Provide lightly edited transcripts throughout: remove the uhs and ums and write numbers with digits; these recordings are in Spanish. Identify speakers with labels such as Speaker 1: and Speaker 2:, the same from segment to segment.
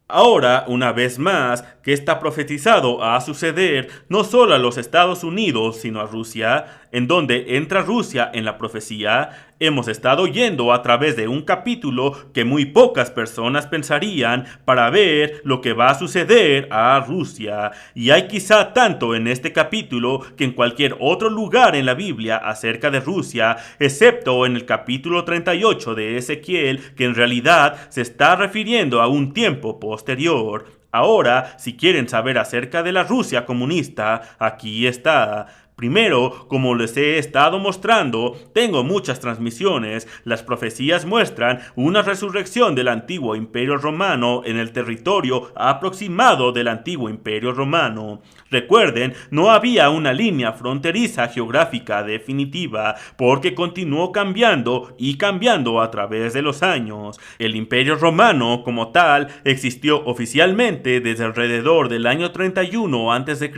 Speaker 1: Ahora, una vez más, que está profetizado a suceder no solo a los Estados Unidos, sino a Rusia, en donde entra Rusia en la profecía, hemos estado yendo a través de un capítulo que muy pocas personas pensarían para ver lo que va a suceder a Rusia. Y hay quizá tanto en este capítulo que en cualquier otro lugar en la Biblia acerca de Rusia, excepto en el capítulo 38 de Ezequiel, que en realidad se está refiriendo a un tiempo posterior. Ahora, si quieren saber acerca de la Rusia comunista, aquí está. Primero, como les he estado mostrando, tengo muchas transmisiones. Las profecías muestran una resurrección del antiguo imperio romano en el territorio aproximado del antiguo imperio romano. Recuerden, no había una línea fronteriza geográfica definitiva, porque continuó cambiando y cambiando a través de los años. El imperio romano, como tal, existió oficialmente desde alrededor del año 31 a.C.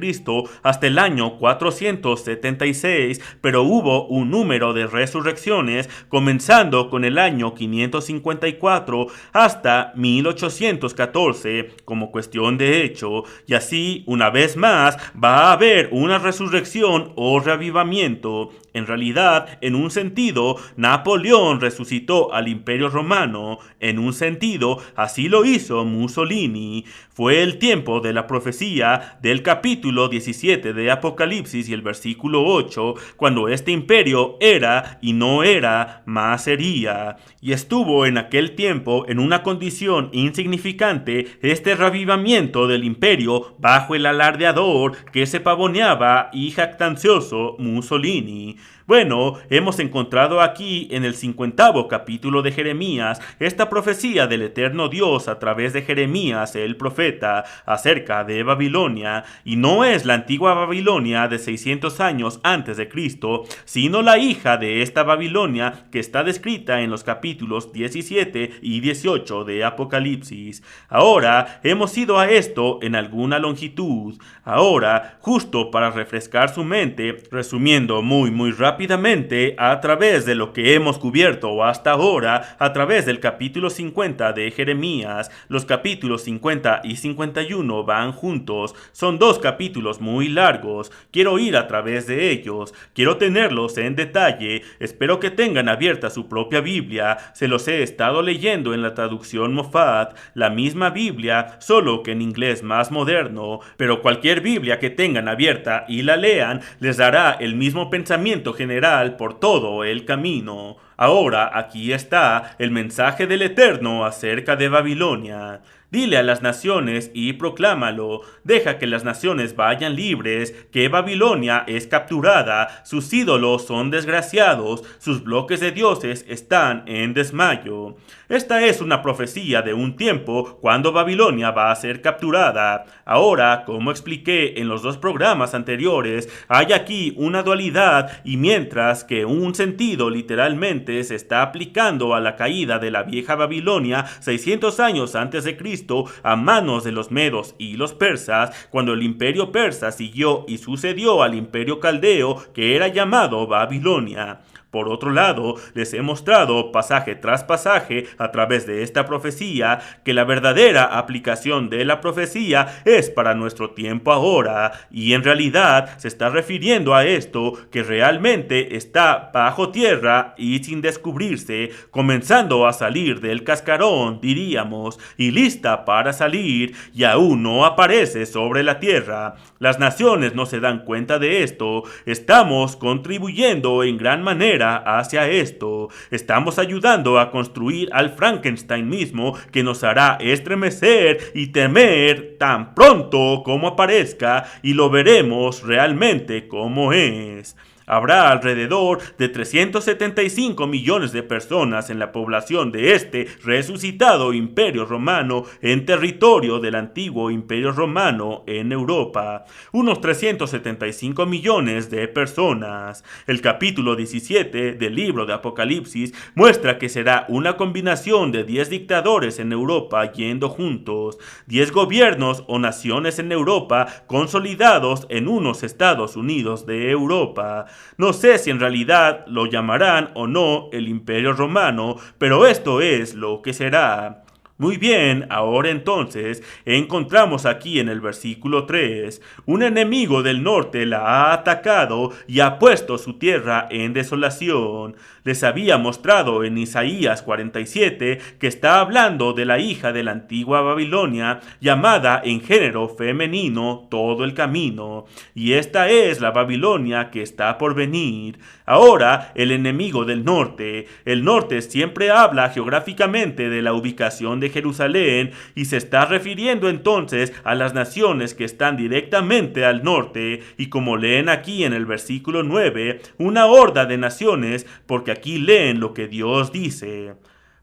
Speaker 1: hasta el año 476, pero hubo un número de resurrecciones comenzando con el año 554 hasta 1814 como cuestión de hecho, y así una vez más va a haber una resurrección o reavivamiento. En realidad, en un sentido, Napoleón resucitó al Imperio Romano. En un sentido, así lo hizo Mussolini. Fue el tiempo de la profecía del capítulo 17 de Apocalipsis y el versículo 8, cuando este imperio era y no era, más sería. Y estuvo en aquel tiempo en una condición insignificante este reavivamiento del imperio bajo el alardeador que se pavoneaba y jactancioso Mussolini. Bueno, hemos encontrado aquí en el 50º capítulo de Jeremías esta profecía del eterno Dios a través de Jeremías el profeta acerca de Babilonia, y no es la antigua Babilonia de 600 años antes de Cristo, sino la hija de esta Babilonia que está descrita en los capítulos 17 y 18 de Apocalipsis. Ahora hemos ido a esto en alguna longitud. Ahora, justo para refrescar su mente, resumiendo muy rápidamente a través de lo que hemos cubierto hasta ahora, a través del capítulo 50 de Jeremías, los capítulos 50 y 51 van juntos, son dos capítulos muy largos, quiero ir a través de ellos, quiero tenerlos en detalle, espero que tengan abierta su propia Biblia, se los he estado leyendo en la traducción Moffat, la misma Biblia, solo que en inglés más moderno, pero cualquier Biblia que tengan abierta y la lean les dará el mismo pensamiento general por todo el camino. Ahora aquí está el mensaje del Eterno acerca de Babilonia. Dile a las naciones y proclámalo. Deja que las naciones vayan libres, que Babilonia es capturada, sus ídolos son desgraciados, sus bloques de dioses están en desmayo. Esta es una profecía de un tiempo cuando Babilonia va a ser capturada. Ahora, como expliqué en los dos programas anteriores, hay aquí una dualidad, y mientras que un sentido literalmente se está aplicando a la caída de la vieja Babilonia 600 años antes de Cristo a manos de los medos y los persas, cuando el imperio persa siguió y sucedió al imperio caldeo que era llamado Babilonia. Por otro lado, les he mostrado pasaje tras pasaje a través de esta profecía que la verdadera aplicación de la profecía es para nuestro tiempo ahora, y en realidad se está refiriendo a esto que realmente está bajo tierra y sin descubrirse, comenzando a salir del cascarón, diríamos, y lista para salir, y aún no aparece sobre la tierra. Las naciones no se dan cuenta de esto. Estamos contribuyendo en gran manera hacia esto. Estamos ayudando a construir al Frankenstein mismo que nos hará estremecer y temer tan pronto como aparezca, y lo veremos realmente como es. Habrá alrededor de 375 millones de personas en la población de este resucitado imperio romano en territorio del antiguo imperio romano en Europa. Unos 375 millones de personas. El capítulo 17 del libro de Apocalipsis muestra que será una combinación de 10 dictadores en Europa yendo juntos, 10 gobiernos o naciones en Europa consolidados en unos Estados Unidos de Europa. No sé si en realidad lo llamarán o no el Imperio Romano, pero esto es lo que será. Muy bien, ahora entonces encontramos aquí en el versículo 3, un enemigo del norte la ha atacado y ha puesto su tierra en desolación. Les había mostrado en Isaías 47 que está hablando de la hija de la antigua Babilonia, llamada en género femenino todo el camino, y esta es la Babilonia que está por venir. Ahora, el enemigo del norte, el norte siempre habla geográficamente de la ubicación de Jerusalén y se está refiriendo entonces a las naciones que están directamente al norte, y como leen aquí en el versículo 9, una horda de naciones, porque aquí leen lo que Dios dice.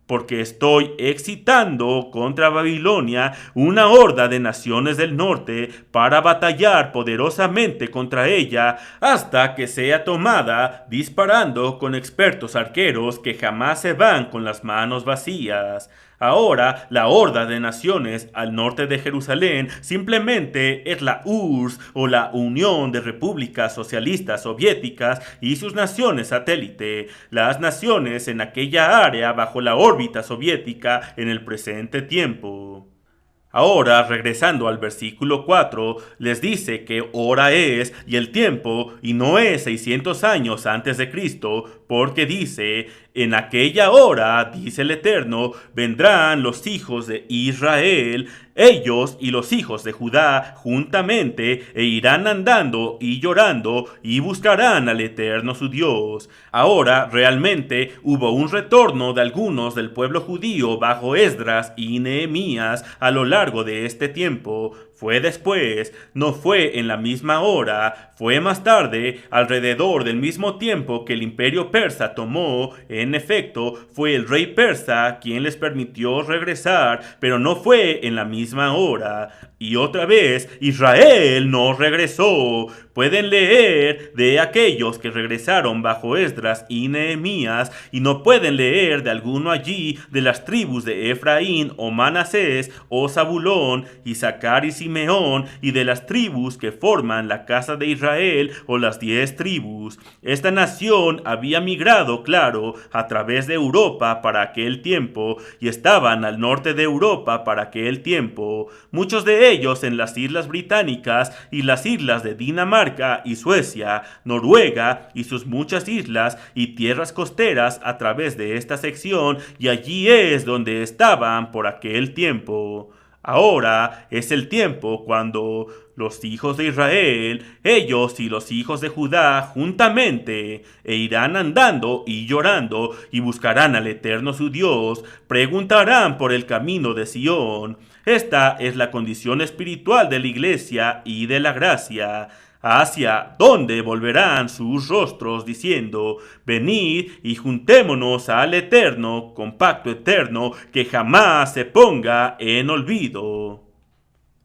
Speaker 1: Porque estoy excitando contra Babilonia una horda de naciones del norte para batallar poderosamente contra ella hasta que sea tomada, disparando con expertos arqueros que jamás se van con las manos vacías. Ahora, la horda de naciones al norte de Jerusalén simplemente es la URSS o la Unión de Repúblicas Socialistas Soviéticas y sus naciones satélite, las naciones en aquella área bajo la órbita soviética en el presente tiempo. Ahora, regresando al versículo 4, les dice que hora es y el tiempo, y no es 600 años antes de Cristo, porque dice, en aquella hora, dice el Eterno, vendrán los hijos de Israel, ellos y los hijos de Judá juntamente, e irán andando y llorando, y buscarán al Eterno su Dios. Ahora, realmente, hubo un retorno de algunos del pueblo judío bajo Esdras y Nehemías a lo largo de este tiempo. Fue después, no fue en la misma hora, fue más tarde, alrededor del mismo tiempo que el imperio persa tomó. En efecto, fue el rey persa quien les permitió regresar, pero no fue en la misma hora. Y otra vez, Israel no regresó. Pueden leer de aquellos que regresaron bajo Esdras y Nehemías, y no pueden leer de alguno allí de las tribus de Efraín o Manasés o Zabulón, Isaacar y Simeón, y de las tribus que forman la casa de Israel o las 10 tribus. Esta nación había migrado, claro, a través de Europa para aquel tiempo, y estaban al norte de Europa para aquel tiempo. Muchos de ellos en las islas británicas y las islas de Dinamarca y Suecia, Noruega y sus muchas islas y tierras costeras a través de esta sección, y allí es donde estaban por aquel tiempo. Ahora es el tiempo cuando los hijos de Israel, ellos y los hijos de Judá juntamente, e irán andando y llorando, y buscarán al Eterno su Dios, preguntarán por el camino de Sión. Esta es la condición espiritual de la iglesia y de la gracia, hacia donde volverán sus rostros diciendo, venid y juntémonos al Eterno, con pacto eterno que jamás se ponga en olvido.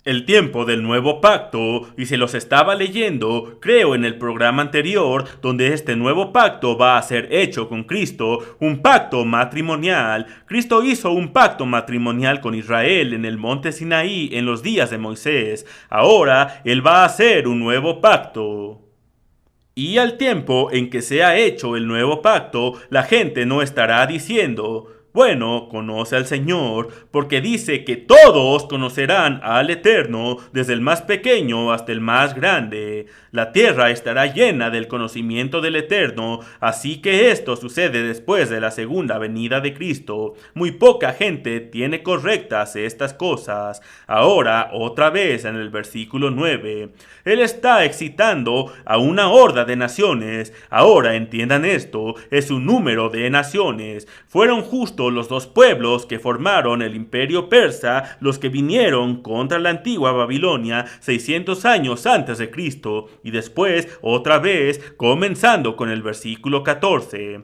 Speaker 1: El tiempo del nuevo pacto, y se los estaba leyendo, creo en el programa anterior, donde este nuevo pacto va a ser hecho con Cristo, un pacto matrimonial. Cristo hizo un pacto matrimonial con Israel en el monte Sinaí en los días de Moisés. Ahora Él va a hacer un nuevo pacto. Y al tiempo en que se ha hecho el nuevo pacto, la gente no estará diciendo, bueno, conoce al Señor, porque dice que todos conocerán al Eterno, desde el más pequeño hasta el más grande. La tierra estará llena del conocimiento del Eterno, así que esto sucede después de la segunda venida de Cristo. Muy poca gente tiene correctas estas cosas. Ahora, otra vez en el versículo 9, Él está excitando a una horda de naciones. Ahora entiendan esto, es un número de naciones. Fueron justo los dos pueblos que formaron el imperio persa, los que vinieron contra la antigua Babilonia 600 años antes de Cristo, y después otra vez comenzando con el versículo 14.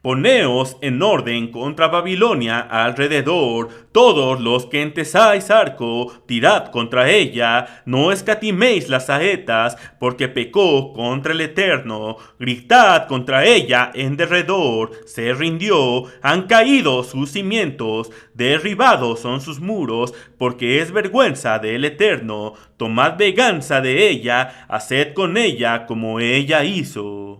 Speaker 1: Poneos en orden contra Babilonia alrededor, todos los que entesáis arco, tirad contra ella, no escatiméis las saetas, porque pecó contra el Eterno, gritad contra ella en derredor, se rindió, han caído sus cimientos, derribados son sus muros, porque es vergüenza del Eterno, tomad venganza de ella, haced con ella como ella hizo.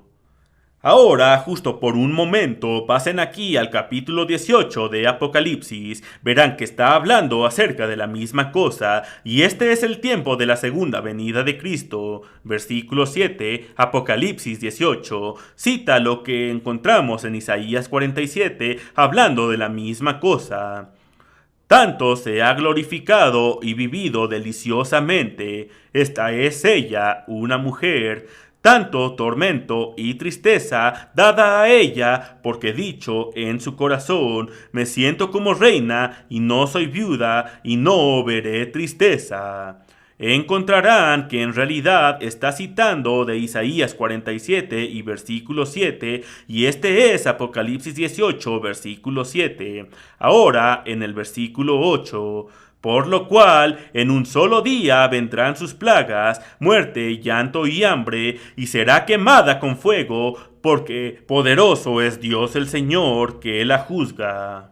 Speaker 1: Ahora, justo por un momento, pasen aquí al capítulo 18 de Apocalipsis, verán que está hablando acerca de la misma cosa, y este es el tiempo de la segunda venida de Cristo. Versículo 7, Apocalipsis 18, cita lo que encontramos en Isaías 47, hablando de la misma cosa. Tanto se ha glorificado y vivido deliciosamente, esta es ella, una mujer, tanto tormento y tristeza dada a ella, porque dicho en su corazón, me siento como reina y no soy viuda y no veré tristeza. Encontrarán que en realidad está citando de Isaías 47 y versículo 7, y este es Apocalipsis 18, versículo 7. Ahora, en el versículo 8, por lo cual en un solo día vendrán sus plagas, muerte, llanto y hambre, y será quemada con fuego, porque poderoso es Dios el Señor que la juzga.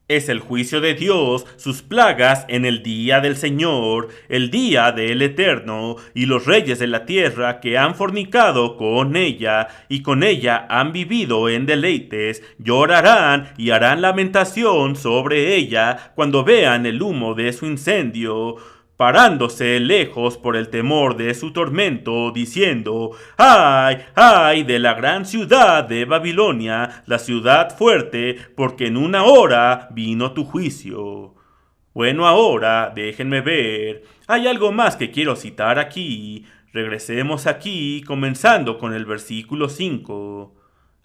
Speaker 1: Es el juicio de Dios, sus plagas en el día del Señor, el día del Eterno, y los reyes de la tierra que han fornicado con ella, y con ella han vivido en deleites, llorarán y harán lamentación sobre ella cuando vean el humo de su incendio, parándose lejos por el temor de su tormento, diciendo: ¡ay, ay de la gran ciudad de Babilonia, la ciudad fuerte, porque en una hora vino tu juicio! Bueno, ahora déjenme ver. Hay algo más que quiero citar aquí. Regresemos aquí, comenzando con el versículo 5.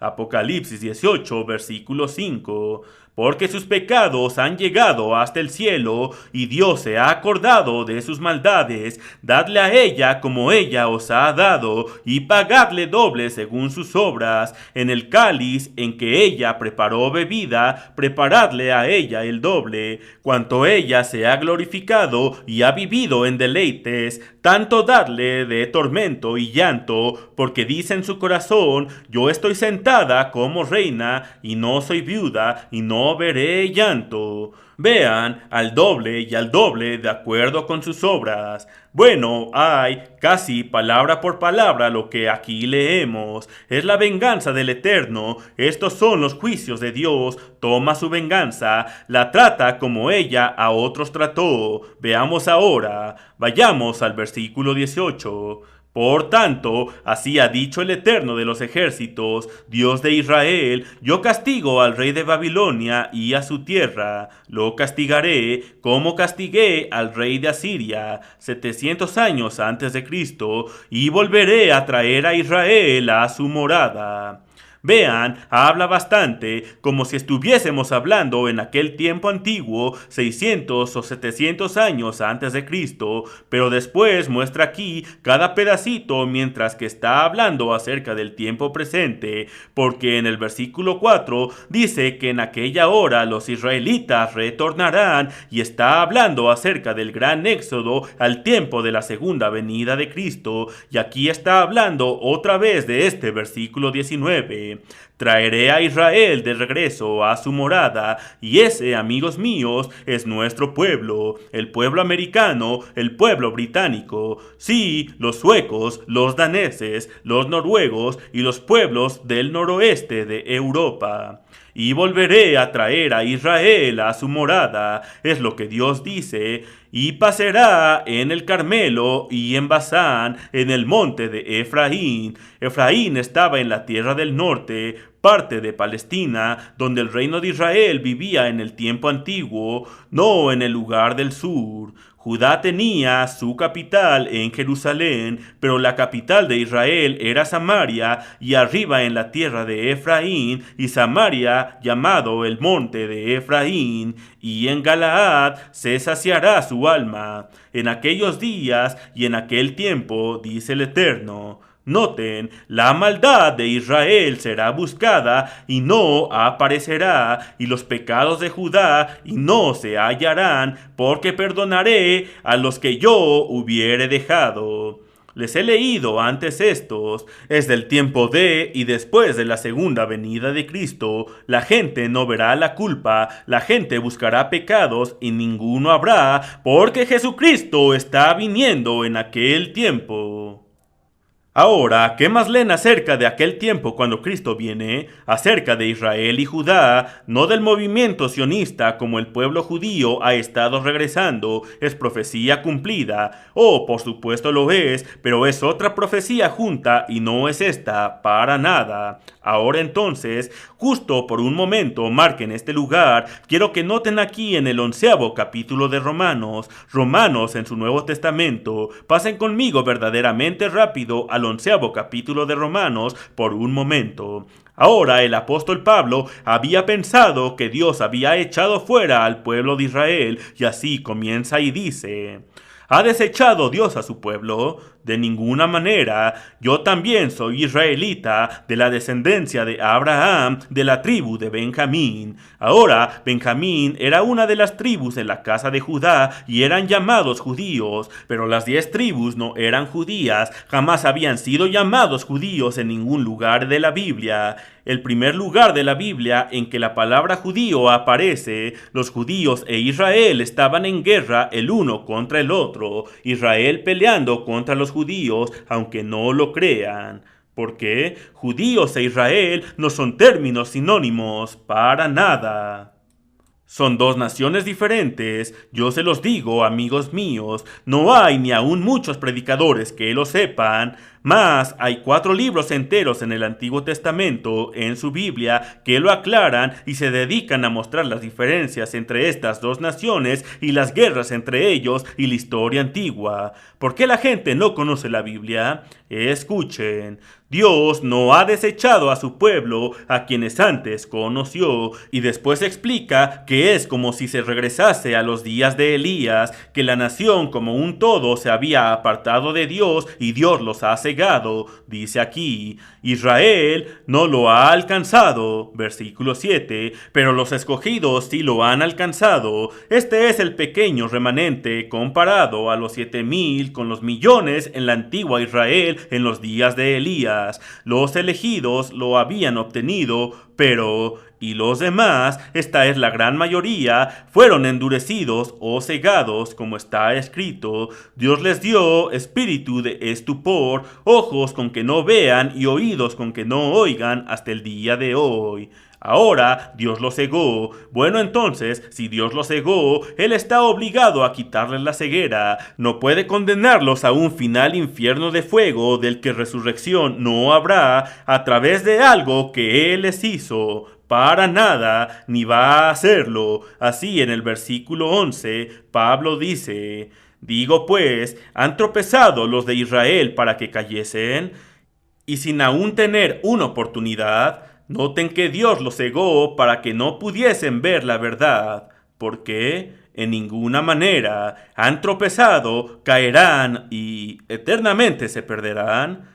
Speaker 1: Apocalipsis 18, versículo 5. Porque sus pecados han llegado hasta el cielo, y Dios se ha acordado de sus maldades. Dadle a ella como ella os ha dado, y pagadle doble según sus obras. En el cáliz en que ella preparó bebida, preparadle a ella el doble. Cuanto ella se ha glorificado y ha vivido en deleites, tanto dadle de tormento y llanto, porque dice en su corazón: yo estoy sentada como reina, y no soy viuda, y no veré llanto. Vean, al doble y al doble de acuerdo con sus obras. Bueno, hay casi palabra por palabra lo que aquí leemos. Es la venganza del Eterno. Estos son los juicios de Dios. Toma su venganza, la trata como ella a otros trató. Veamos ahora. Vayamos al versículo 18. Por tanto, así ha dicho el Eterno de los ejércitos, Dios de Israel: yo castigo al rey de Babilonia y a su tierra, lo castigaré como castigué al rey de Asiria 700 años antes de Cristo, y volveré a traer a Israel a su morada. Vean, habla bastante como si estuviésemos hablando en aquel tiempo antiguo, 600 o 700 años antes de Cristo, pero después muestra aquí cada pedacito mientras que está hablando acerca del tiempo presente, porque en el versículo 4 dice que en aquella hora los israelitas retornarán, y está hablando acerca del gran éxodo al tiempo de la segunda venida de Cristo, y aquí está hablando otra vez de este versículo 19. Traeré a Israel de regreso a su morada, y ese, amigos míos, es nuestro pueblo, el pueblo americano, el pueblo británico, sí, los suecos, los daneses, los noruegos y los pueblos del noroeste de Europa. Y volveré a traer a Israel a su morada, es lo que Dios dice, y pasará en el Carmelo y en Basán, en el monte de Efraín. Efraín estaba en la tierra del norte, parte de Palestina, donde el reino de Israel vivía en el tiempo antiguo, no en el lugar del sur. Judá tenía su capital en Jerusalén, pero la capital de Israel era Samaria, y arriba en la tierra de Efraín, y Samaria llamado el monte de Efraín, y en Galaad se saciará su alma. En aquellos días y en aquel tiempo, dice el Eterno. Noten, la maldad de Israel será buscada y no aparecerá, y los pecados de Judá y no se hallarán, porque perdonaré a los que yo hubiere dejado. Les he leído antes estos, es del tiempo de y después de la segunda venida de Cristo. La gente no verá la culpa, la gente buscará pecados y ninguno habrá, porque Jesucristo está viniendo en aquel tiempo. Ahora, ¿qué más leen acerca de aquel tiempo cuando Cristo viene? Acerca de Israel y Judá, no del movimiento sionista como el pueblo judío ha estado regresando, es profecía cumplida. Oh, por supuesto lo es, pero es otra profecía junta y no es esta, para nada. Ahora entonces, justo por un momento, marquen este lugar, quiero que noten aquí en el 11º capítulo de Romanos en su Nuevo Testamento, pasen conmigo verdaderamente rápido al 11º capítulo de Romanos por un momento. Ahora el apóstol Pablo había pensado que Dios había echado fuera al pueblo de Israel, y así comienza y dice: ¿ha desechado Dios a su pueblo? De ninguna manera. Yo también soy israelita, de la descendencia de Abraham, de la tribu de Benjamín. Ahora, Benjamín era una de las tribus de la casa de Judá y eran llamados judíos, pero las 10 tribus no eran judías, jamás habían sido llamados judíos en ningún lugar de la Biblia. El primer lugar de la Biblia en que la palabra judío aparece, los judíos e Israel estaban en guerra el uno contra el otro, Israel peleando contra los judíos, aunque no lo crean. Porque judíos e Israel no son términos sinónimos para nada. Son dos naciones diferentes, yo se los digo, amigos míos, no hay ni aún muchos predicadores que lo sepan, mas hay 4 libros enteros en el Antiguo Testamento, en su Biblia, que lo aclaran y se dedican a mostrar las diferencias entre estas dos naciones y las guerras entre ellos y la historia antigua. ¿Por qué la gente no conoce la Biblia? Escuchen. Dios no ha desechado a su pueblo, a quienes antes conoció, y después explica que es como si se regresase a los días de Elías, que la nación como un todo se había apartado de Dios y Dios los ha cegado. Dice aquí: Israel no lo ha alcanzado, versículo 7, pero los escogidos sí lo han alcanzado. Este es el pequeño remanente comparado a los 7,000 con los millones en la antigua Israel en los días de Elías. Los elegidos lo habían obtenido, pero y los demás, esta es la gran mayoría, fueron endurecidos o cegados, como está escrito. Dios les dio espíritu de estupor, ojos con que no vean y oídos con que no oigan hasta el día de hoy. Ahora Dios lo cegó. Bueno, entonces, si Dios lo cegó, Él está obligado a quitarles la ceguera. No puede condenarlos a un final infierno de fuego del que resurrección no habrá a través de algo que Él les hizo. Para nada, ni va a hacerlo. Así en el versículo 11, Pablo dice: digo pues, ¿han tropezado los de Israel para que cayesen? Y sin aún tener una oportunidad, noten que Dios los cegó para que no pudiesen ver la verdad. ¿Por qué? En ninguna manera. Han tropezado, caerán y eternamente se perderán.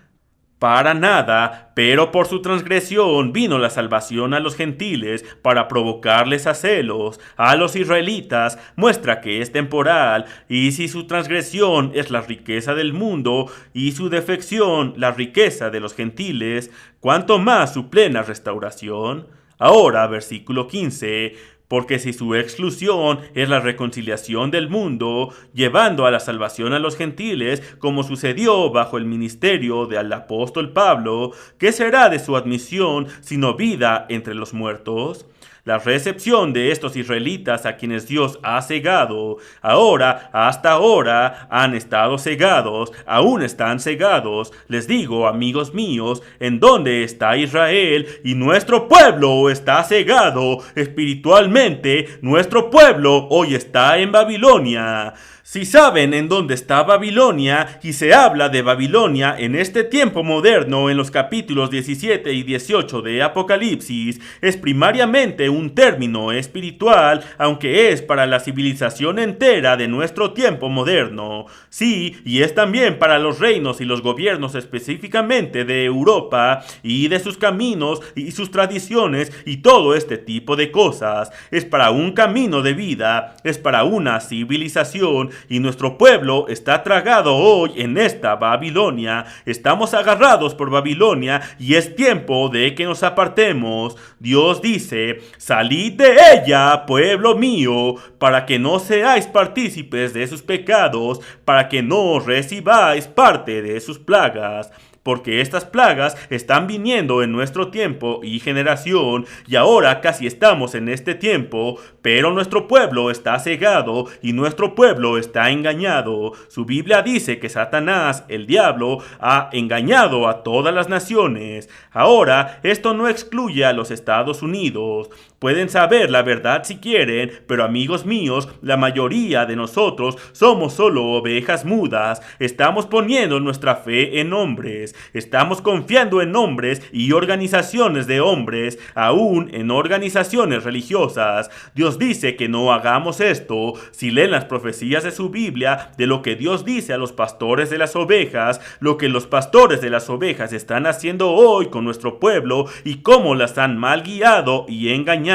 Speaker 1: Para nada, pero por su transgresión vino la salvación a los gentiles para provocarles a celos. A los israelitas muestra que es temporal, y si su transgresión es la riqueza del mundo y su defección la riqueza de los gentiles, ¿cuánto más su plena restauración? Ahora, versículo 15, porque si su exclusión es la reconciliación del mundo, llevando a la salvación a los gentiles, como sucedió bajo el ministerio del apóstol Pablo, ¿qué será de su admisión sino vida entre los muertos? La recepción de estos israelitas a quienes Dios ha cegado, hasta ahora, han estado cegados, aún están cegados. Les digo, amigos míos, ¿en dónde está Israel? Y nuestro pueblo está cegado. Espiritualmente, nuestro pueblo hoy está en Babilonia. Si saben en dónde está Babilonia, y se habla de Babilonia en este tiempo moderno en los capítulos 17 y 18 de Apocalipsis, es primariamente un término espiritual, aunque es para la civilización entera de nuestro tiempo moderno. Sí, y es también para los reinos y los gobiernos específicamente de Europa, y de sus caminos y sus tradiciones y todo este tipo de cosas. Es para un camino de vida, es para una civilización, y nuestro pueblo está tragado hoy en esta Babilonia. Estamos agarrados por Babilonia y es tiempo de que nos apartemos. Dios dice: salid de ella, pueblo mío, para que no seáis partícipes de sus pecados, para que no recibáis parte de sus plagas. porque estas plagas están viniendo en nuestro tiempo y generación, y ahora casi estamos en este tiempo, pero nuestro pueblo está cegado y nuestro pueblo está engañado. Su Biblia dice que Satanás, el diablo, ha engañado a todas las naciones. Ahora, esto no excluye a los Estados Unidos. Pueden saber la verdad si quieren, pero amigos míos, la mayoría de nosotros somos solo ovejas mudas. Estamos poniendo nuestra fe en hombres. Estamos confiando en hombres y organizaciones de hombres, aún en organizaciones religiosas. Dios dice que no hagamos esto. Si leen las profecías de su Biblia, de lo que Dios dice a los pastores de las ovejas, lo que los pastores de las ovejas están haciendo hoy con nuestro pueblo y cómo las han mal guiado y engañado.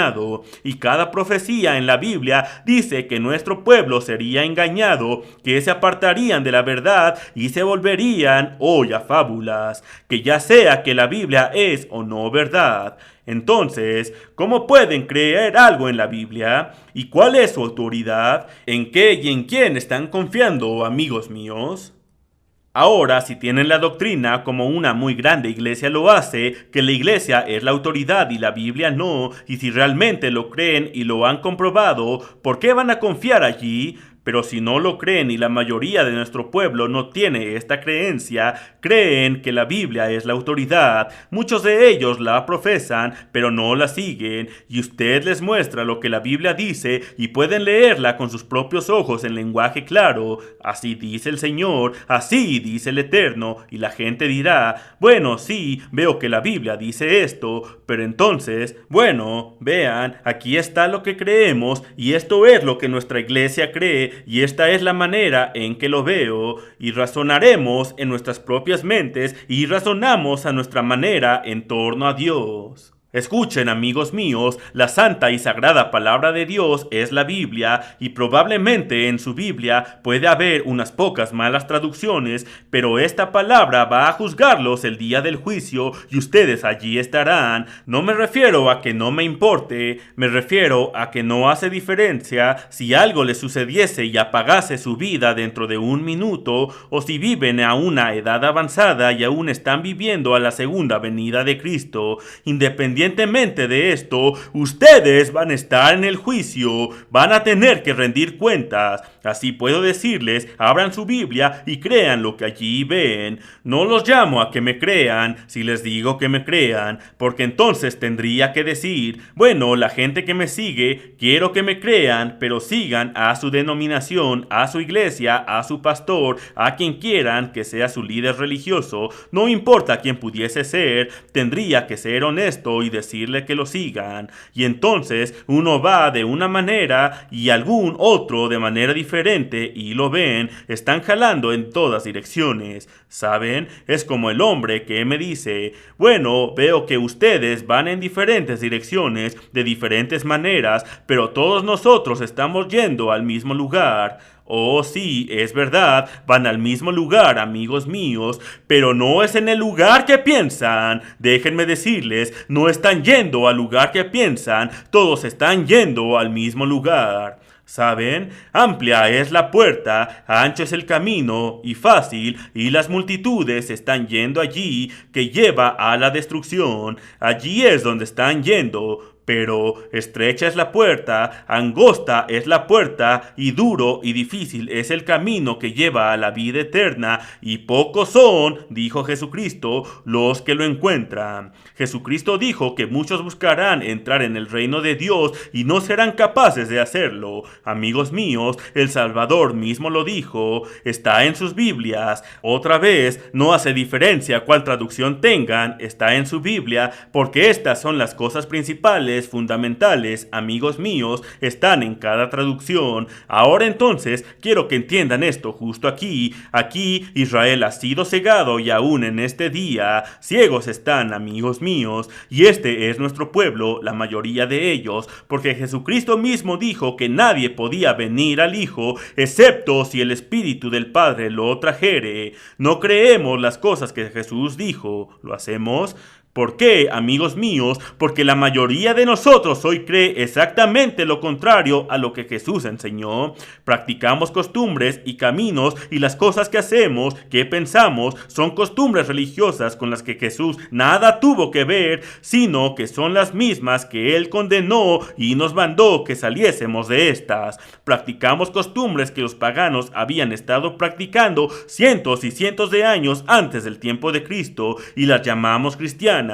Speaker 1: Y cada profecía en la Biblia dice que nuestro pueblo sería engañado, que se apartarían de la verdad y se volverían hoy a fábulas, que ya sea que la Biblia es o no verdad. Entonces, ¿cómo pueden creer algo en la Biblia? ¿Y cuál es su autoridad? ¿En qué y en quién están confiando, amigos míos? Ahora, si tienen la doctrina, como una muy grande iglesia lo hace, que la iglesia es la autoridad y la Biblia no, y si realmente lo creen y lo han comprobado, ¿por qué van a confiar allí? Pero si no lo creen y la mayoría de nuestro pueblo no tiene esta creencia, creen que la Biblia es la autoridad. Muchos de ellos la profesan, pero no la siguen, y usted les muestra lo que la Biblia dice y pueden leerla con sus propios ojos en lenguaje claro. Así dice el Señor, así dice el Eterno, y la gente dirá, bueno, sí, veo que la Biblia dice esto, pero entonces, bueno, vean, aquí está lo que creemos, y esto es lo que nuestra iglesia cree, y esta es la manera en que lo veo, y razonaremos en nuestras propias mentes y razonamos a nuestra manera en torno a Dios. Escuchen, amigos míos, la santa y sagrada palabra de Dios es la Biblia, y probablemente en su Biblia puede haber unas pocas malas traducciones, pero esta palabra va a juzgarlos el día del juicio y ustedes allí estarán. No me refiero a que no me importe, me refiero a que no hace diferencia si algo les sucediese y apagase su vida dentro de un minuto, o si viven a una edad avanzada y aún están viviendo a la segunda venida de Cristo. Independientemente de esto, ustedes van a estar en el juicio, van a tener que rendir cuentas. Así puedo decirles, abran su Biblia y crean lo que allí ven. No los llamo a que me crean si les digo que me crean, porque entonces tendría que decir, bueno, la gente que me sigue, quiero que me crean, pero sigan a su denominación, a su iglesia, a su pastor, a quien quieran que sea su líder religioso. No importa quién pudiese ser, tendría que ser honesto y decirle que lo sigan, y entonces uno va de una manera y algún otro de manera diferente y lo ven, están jalando en todas direcciones. ¿Saben? Es como el hombre que me dice, bueno, veo que ustedes van en diferentes direcciones, de diferentes maneras, pero todos nosotros estamos yendo al mismo lugar. Oh, sí, es verdad, van al mismo lugar, amigos míos, pero no es en el lugar que piensan. Déjenme decirles, no están yendo al lugar que piensan, todos están yendo al mismo lugar. ¿Saben? Amplia es la puerta, ancho es el camino y fácil, y las multitudes están yendo allí, que lleva a la destrucción. Allí es donde están yendo. Pero estrecha es la puerta, angosta es la puerta, y duro y difícil es el camino que lleva a la vida eterna, y pocos son, dijo Jesucristo, los que lo encuentran. Jesucristo dijo que muchos buscarán entrar en el reino de Dios y no serán capaces de hacerlo. Amigos míos, el Salvador mismo lo dijo, está en sus Biblias. Otra vez, no hace diferencia cuál traducción tengan, está en su Biblia, porque estas son las cosas principales, fundamentales, amigos míos, están en cada traducción. Ahora entonces, quiero que entiendan esto justo aquí. Aquí Israel ha sido cegado y aún en este día, ciegos están, amigos míos, y este es nuestro pueblo, la mayoría de ellos, porque Jesucristo mismo dijo que nadie podía venir al Hijo, excepto si el Espíritu del Padre lo trajere. No creemos las cosas que Jesús dijo, ¿lo hacemos? ¿Por qué, amigos míos? Porque la mayoría de nosotros hoy cree exactamente lo contrario a lo que Jesús enseñó. Practicamos costumbres y caminos, y las cosas que hacemos, que pensamos, son costumbres religiosas con las que Jesús nada tuvo que ver, sino que son las mismas que Él condenó y nos mandó que saliésemos de estas. Practicamos costumbres que los paganos habían estado practicando cientos y cientos de años antes del tiempo de Cristo, y las llamamos cristianas,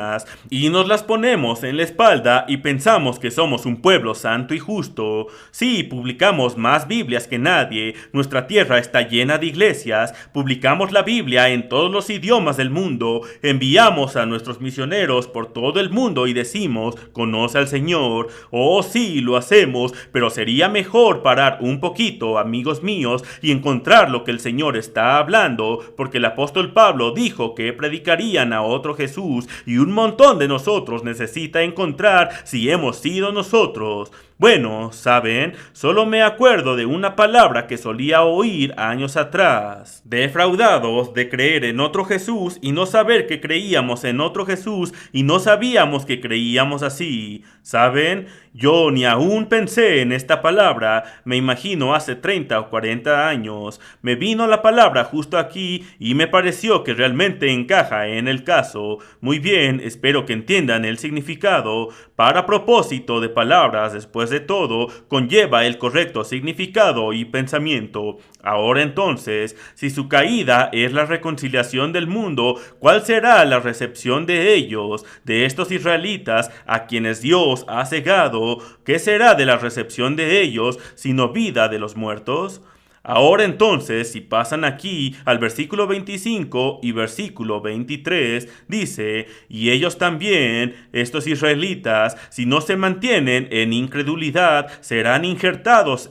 Speaker 1: y nos las ponemos en la espalda y pensamos que somos un pueblo santo y justo. Sí, publicamos más Biblias que nadie, nuestra tierra está llena de iglesias, publicamos la Biblia en todos los idiomas del mundo, enviamos a nuestros misioneros por todo el mundo y decimos, conoce al Señor. Oh sí, lo hacemos, pero sería mejor parar un poquito, amigos míos, y encontrar lo que el Señor está hablando, porque el apóstol Pablo dijo que predicarían a otro Jesús, y un montón de nosotros necesita encontrar si hemos sido nosotros. Bueno, ¿saben? Solo me acuerdo de una palabra que solía oír años atrás. Defraudados de creer en otro Jesús y no saber que creíamos en otro Jesús y no sabíamos que creíamos así. ¿Saben? Yo ni aún pensé en esta palabra, me imagino hace 30 o 40 años. Me vino la palabra justo aquí y me pareció que realmente encaja en el caso. Muy bien, espero que entiendan el significado. Para propósito de palabras, después de todo, conlleva el correcto significado y pensamiento. Ahora entonces, si su caída es la reconciliación del mundo, ¿cuál será la recepción de ellos, de estos israelitas a quienes Dios ha cegado? ¿Qué será de la recepción de ellos, sino vida de los muertos? Ahora entonces, si pasan aquí al versículo 25 y versículo 23, dice, y ellos también, estos israelitas, si no se mantienen en incredulidad, serán injertados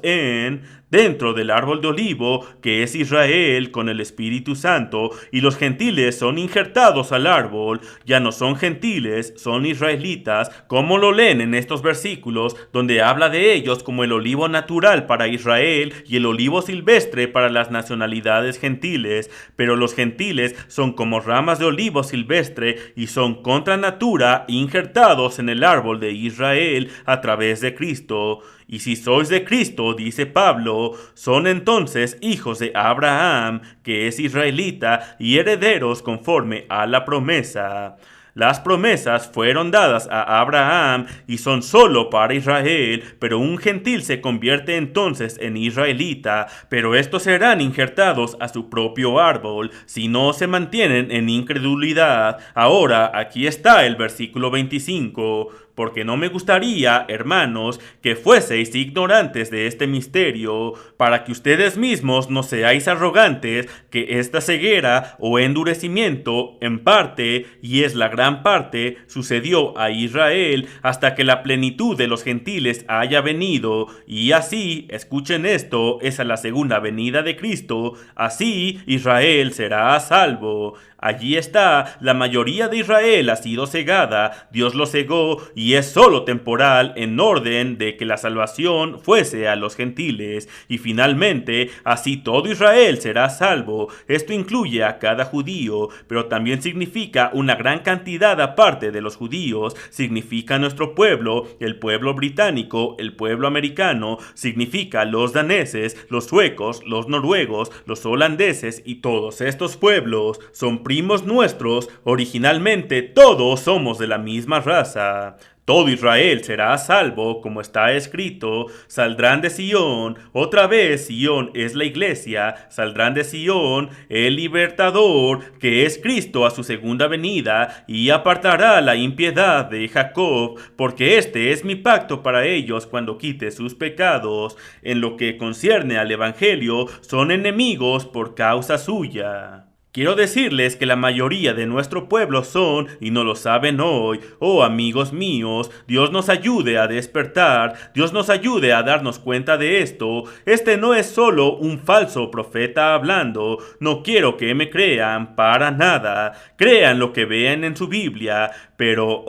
Speaker 1: dentro del árbol de olivo, que es Israel con el Espíritu Santo, y los gentiles son injertados al árbol, ya no son gentiles, son israelitas, como lo leen en estos versículos, donde habla de ellos como el olivo natural para Israel y el olivo silvestre para las nacionalidades gentiles, pero los gentiles son como ramas de olivo silvestre y son contra natura injertados en el árbol de Israel a través de Cristo. Y si sois de Cristo, dice Pablo, son entonces hijos de Abraham, que es israelita, y herederos conforme a la promesa. Las promesas fueron dadas a Abraham y son solo para Israel, pero un gentil se convierte entonces en israelita, pero estos serán injertados a su propio árbol, si no se mantienen en incredulidad. Ahora, aquí está el versículo 25. Porque no me gustaría, hermanos, que fueseis ignorantes de este misterio, para que ustedes mismos no seáis arrogantes, que esta ceguera o endurecimiento, en parte, y es la gran parte, sucedió a Israel, hasta que la plenitud de los gentiles haya venido, y así, escuchen esto, es a la segunda venida de Cristo, así Israel será a salvo. Allí está, la mayoría de Israel ha sido cegada, Dios lo cegó y es solo temporal en orden de que la salvación fuese a los gentiles. Y finalmente, así todo Israel será salvo. Esto incluye a cada judío, pero también significa una gran cantidad aparte de los judíos. Significa nuestro pueblo, el pueblo británico, el pueblo americano, significa los daneses, los suecos, los noruegos, los holandeses y todos estos pueblos son primos nuestros, originalmente todos somos de la misma raza. Todo Israel será salvo, como está escrito, saldrán de Sión, otra vez Sión es la iglesia, saldrán de Sión el libertador, que es Cristo a su segunda venida, y apartará la impiedad de Jacob, porque este es mi pacto para ellos cuando quite sus pecados. En lo que concierne al evangelio, son enemigos por causa suya. Quiero decirles que la mayoría de nuestro pueblo son, y no lo saben hoy. Oh, amigos míos, Dios nos ayude a despertar, Dios nos ayude a darnos cuenta de esto. Este no es solo un falso profeta hablando. No quiero que me crean para nada. Crean lo que vean en su Biblia. Pero,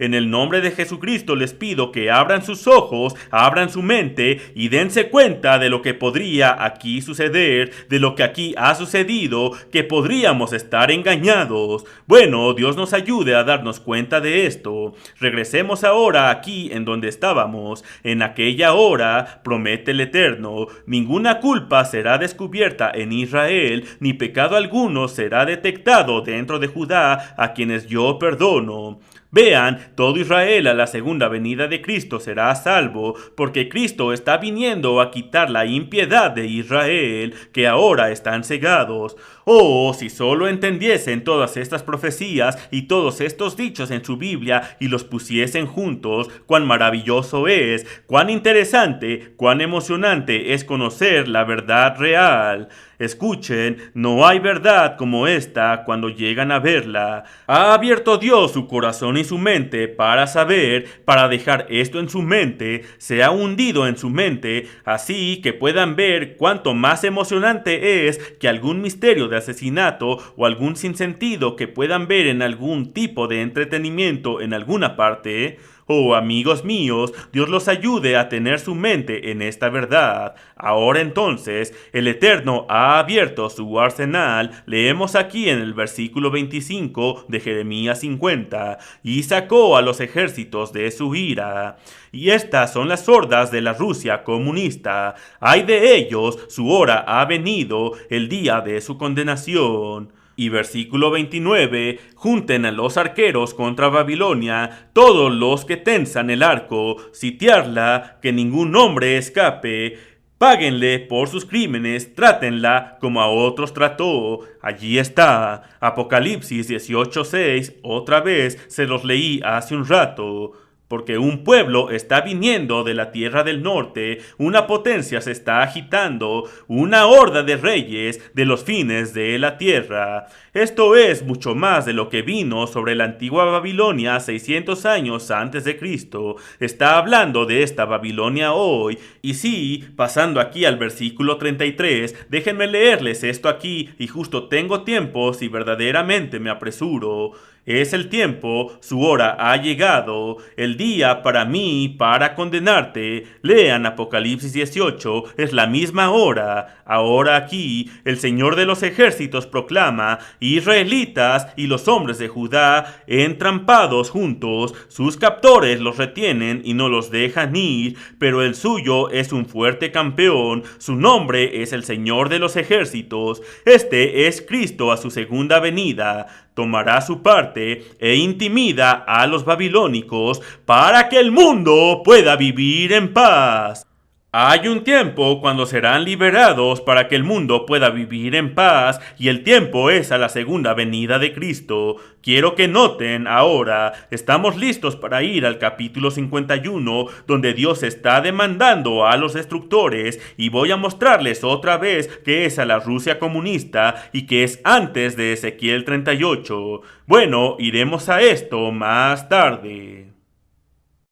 Speaker 1: en el nombre de Jesucristo les pido que abran sus ojos, abran su mente y dense cuenta de lo que podría aquí suceder, de lo que aquí ha sucedido, que podríamos estar engañados. Bueno, Dios nos ayude a darnos cuenta de esto. Regresemos ahora aquí en donde estábamos. En aquella hora, promete el Eterno, ninguna culpa será descubierta en Israel, ni pecado alguno será detectado dentro de Judá, a quienes yo perdono. Vean, todo Israel a la segunda venida de Cristo será a salvo, porque Cristo está viniendo a quitar la impiedad de Israel, que ahora están cegados. Oh, si solo entendiesen todas estas profecías y todos estos dichos en su Biblia y los pusiesen juntos, cuán maravilloso es, cuán interesante, cuán emocionante es conocer la verdad real. Escuchen, no hay verdad como esta cuando llegan a verla. Ha abierto Dios su corazón y su mente para saber, para dejar esto en su mente, se ha hundido en su mente, así que puedan ver cuánto más emocionante es que algún misterio de asesinato o algún sinsentido que puedan ver en algún tipo de entretenimiento en alguna parte. Oh, amigos míos, Dios los ayude a tener su mente en esta verdad. Ahora entonces, el Eterno ha abierto su arsenal. Leemos aquí en el versículo 25 de Jeremías 50, y sacó a los ejércitos de su ira. Y estas son las hordas de la Rusia comunista. Ay de ellos, su hora ha venido, el día de su condenación. Y versículo 29, junten a los arqueros contra Babilonia, todos los que tensan el arco, sitiarla, que ningún hombre escape. Páguenle por sus crímenes, trátenla como a otros trató. Allí está, Apocalipsis 18:6, otra vez se los leí hace un rato. Porque un pueblo está viniendo de la tierra del norte, una potencia se está agitando, una horda de reyes de los fines de la tierra. Esto es mucho más de lo que vino sobre la antigua Babilonia 600 años antes de Cristo. Está hablando de esta Babilonia hoy. Y sí, pasando aquí al versículo 33, déjenme leerles esto aquí, y justo tengo tiempo si verdaderamente me apresuro. Es el tiempo, su hora ha llegado, el día para mí, para condenarte. Lean Apocalipsis 18, es la misma hora. Ahora aquí, el Señor de los ejércitos proclama, israelitas y los hombres de Judá entrampados juntos, sus captores los retienen y no los dejan ir, pero el suyo es un fuerte campeón, su nombre es el Señor de los ejércitos. Este es Cristo a su segunda venida. Tomará su parte e intimida a los babilónicos para que el mundo pueda vivir en paz. Hay un tiempo cuando serán liberados para que el mundo pueda vivir en paz, y el tiempo es a la segunda venida de Cristo. Quiero que noten ahora, estamos listos para ir al capítulo 51, donde Dios está demandando a los destructores, y voy a mostrarles otra vez que es a la Rusia comunista y que es antes de Ezequiel 38. Bueno, iremos a esto más tarde.